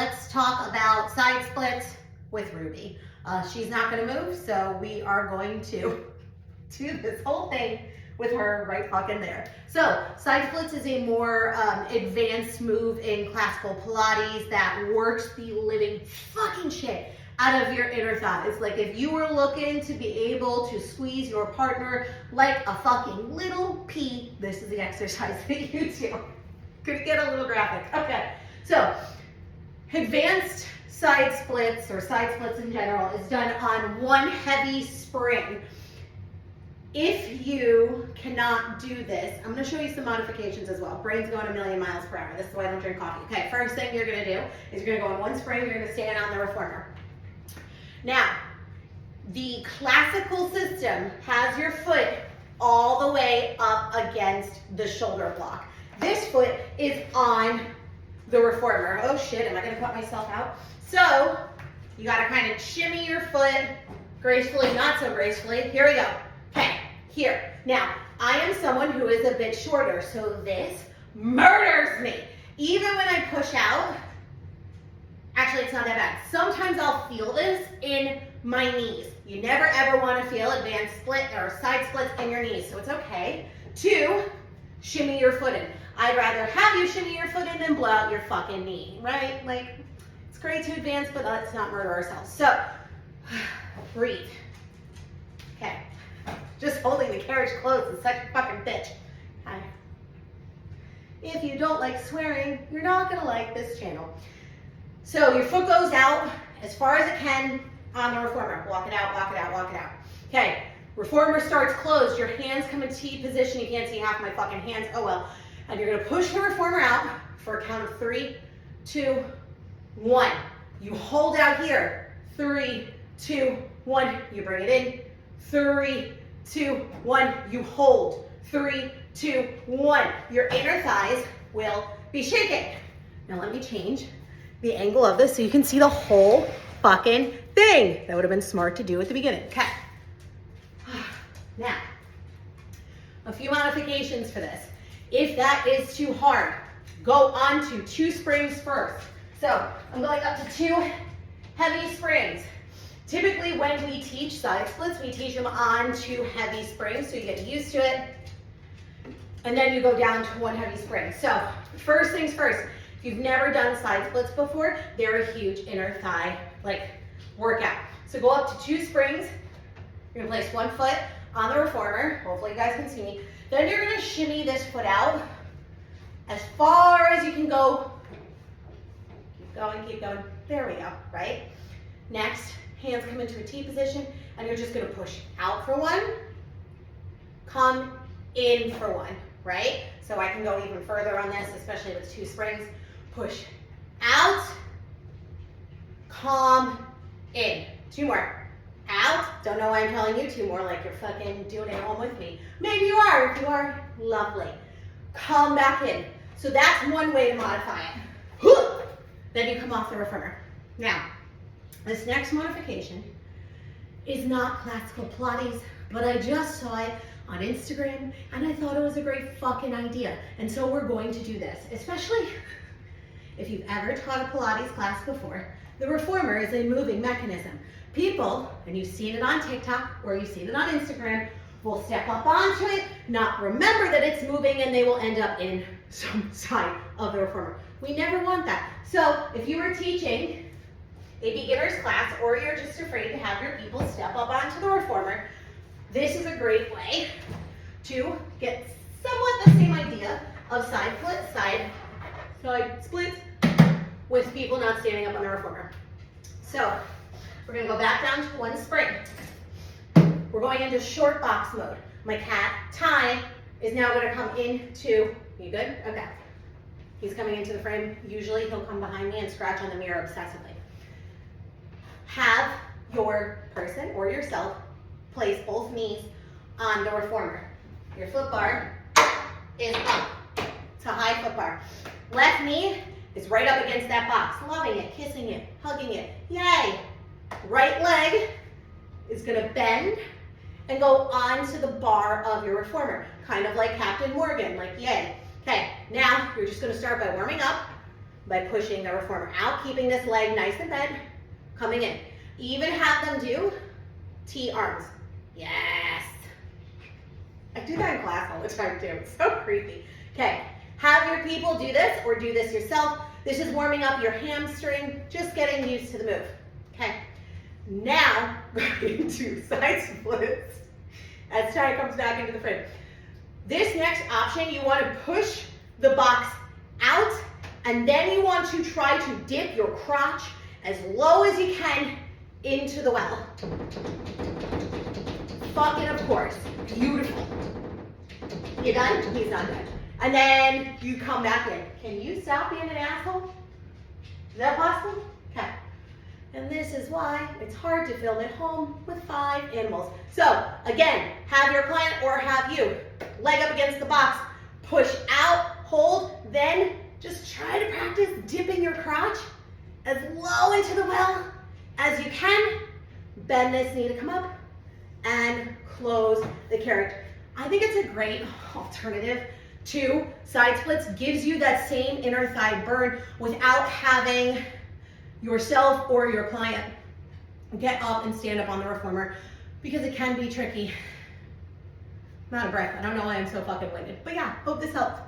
let's talk about side splits with Ruby. She's not gonna move, so we are going to do this whole thing with her right fucking there. So side splits is a more advanced move in classical Pilates that works the living fucking shit out of your inner thighs. Like if you were looking to be able to squeeze your partner like a fucking little pea, this is the exercise that you do. Could get a little graphic. Okay, so advanced side splits or side splits in general is done on one heavy spring. If you cannot do this, I'm going to show you some modifications as well. Brain's going a million miles per hour. This is why I don't drink coffee. Okay, first thing you're going to do is you're going to go on one spring, you're going to stand on the reformer. Now, the classical system has your foot all the way up against the shoulder block. This foot is on the reformer. Oh shit, am I going to cut myself out? So, you got to kind of shimmy your foot gracefully, not so gracefully. Here we go. Okay, here. Now, I am someone who is a bit shorter, so this murders me. Even when I push out, actually it's not that bad. Sometimes I'll feel this in my knees. You never ever want to feel advanced split or side splits in your knees, so it's okay to shimmy your foot in. I'd rather have you shimmy your foot in than blow out your fucking knee, right? Like, it's great to advance, but let's not murder ourselves. So, breathe. Okay. Just holding the carriage closed is such a fucking bitch. Okay. If you don't like swearing, you're not gonna like this channel. So your foot goes out as far as it can on the reformer. Walk it out, walk it out, walk it out. Okay, reformer starts closed. Your hands come in T position. You can't see half my fucking hands. Oh well. And you're gonna push the reformer out for a count of 3, 2, 1. You hold out here. 3, 2, 1. You bring it in. 3, 2, 1. You hold. 3, 2, 1. Your inner thighs will be shaking. Now let me change the angle of this so you can see the whole fucking thing. That would have been smart to do at the beginning. Okay. Now, a few modifications for this. If that is too hard, go on to 2 springs first. So I'm going up to 2 heavy springs. Typically when we teach side splits, we teach them on 2 heavy springs, so you get used to it. And then you go down to 1 heavy spring. So first things first, if you've never done side splits before, they're a huge inner thigh workout. So go up to 2 springs. You're gonna place 1 foot on the reformer. Hopefully you guys can see me. Then you're gonna shimmy this foot out as far as you can go. Keep going, keep going. There we go, right? Next, hands come into a T position, and you're just gonna push out for 1, come in for 1, right? So I can go even further on this, especially with 2 springs. Push out, come in. 2 more. Out. Don't know why I'm telling you 2 more, like you're fucking doing it at home with me. Maybe you are. If you are, lovely. Come back in. So that's one way to modify it. Then you come off the reformer. Now, this next modification is not classical Pilates, but I just saw it on Instagram and I thought it was a great fucking idea. And so we're going to do this, especially if you've ever taught a Pilates class before. The reformer is a moving mechanism. People, and you've seen it on TikTok or you've seen it on Instagram, will step up onto it, not remember that it's moving, and they will end up in some side of the reformer. We never want that. So if you were teaching a beginner's class or you're just afraid to have your people step up onto the reformer, this is a great way to get somewhat the same idea of side splits with people not standing up on the reformer. So we're gonna go back down to 1 spring. We're going into short box mode. My cat, Ty, is now gonna come into, you good? Okay. He's coming into the frame. Usually he'll come behind me and scratch on the mirror obsessively. Have your person or yourself place both knees on the reformer. Your foot bar is up. It's a high foot bar. Left knee is right up against that box. Loving it, kissing it, hugging it. Yay! Right leg is gonna bend and go onto the bar of your reformer. Kind of like Captain Morgan, like yay. Okay, now you're just gonna start by warming up. by pushing the reformer out, keeping this leg nice and bent, coming in. Even have them do T arms. Yes. I do that in class all the time too. It's so creepy. Okay, have your people do this or do this yourself. This is warming up your hamstring, just getting used to the move. Okay, now going to side splits as Ty comes back into the frame. This next option, you want to push the box out, and then you want to try to dip your crotch as low as you can into the well. Fucking of course, beautiful. You done? He's not done. And then you come back in. Can you stop being an asshole? Is that possible? Okay. And this is why it's hard to film at home with 5 animals. So again, have your client or have you leg up against the box, push out, hold, then just try to practice dipping your crotch as low into the well as you can. Bend this knee to come up and close the carrot. I think it's a great alternative to side splits. Gives you that same inner thigh burn without having yourself or your client get up and stand up on the reformer, because it can be tricky. I'm out of breath. I don't know why I'm so fucking winded. But yeah, hope this helped.